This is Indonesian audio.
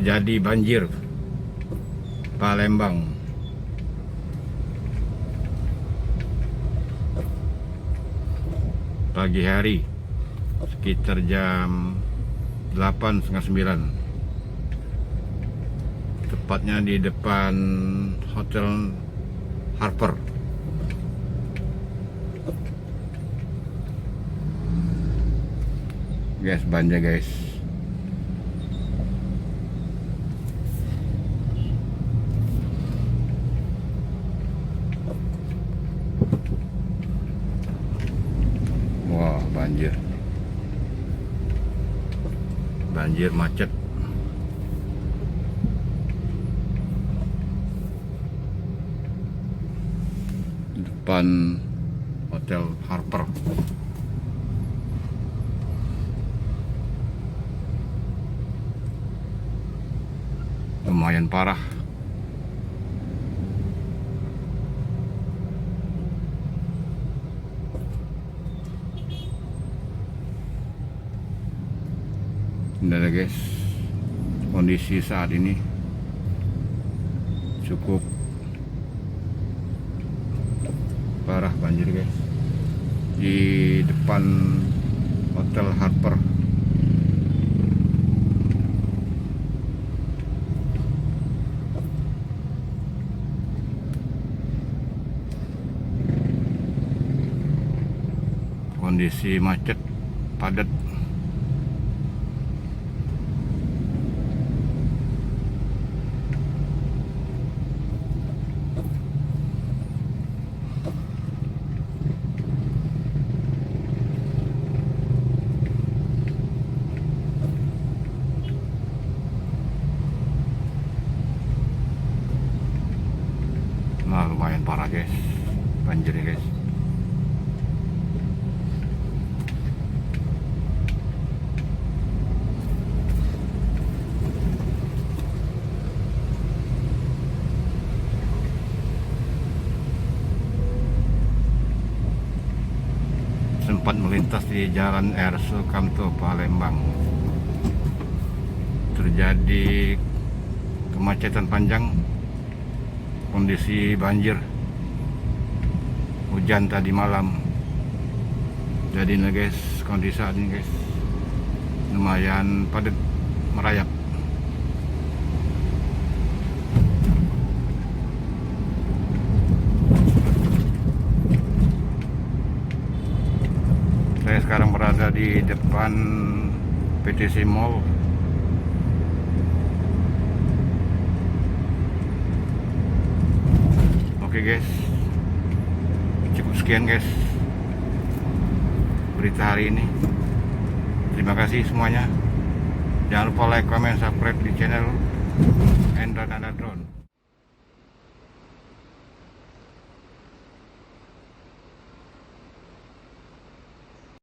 terjadi banjir Palembang. Pagi hari sekitar jam 8:30, 9, tepatnya di depan Hotel Harper. Guys, banjir guys. Wah, banjir macet. Depan Hotel Harper. Lumayan parah. Ini guys, kondisi saat ini cukup parah banjir guys di depan Hotel Harper. Kondisi macet, padat. Nah, lumayan parah guys, banjir ya guys. Sempat melintas di Jalan R. Sukamto, Palembang. Terjadi kemacetan panjang, kondisi banjir, hujan tadi malam. Jadi nih guys, kondisi saat ini guys lumayan padat merayap. Saya sekarang berada di depan PTC Mall. Oke guys, cukup sekian guys berita hari ini. Terima kasih semuanya. Jangan lupa like, comment, subscribe di channel Endra Nana Drone.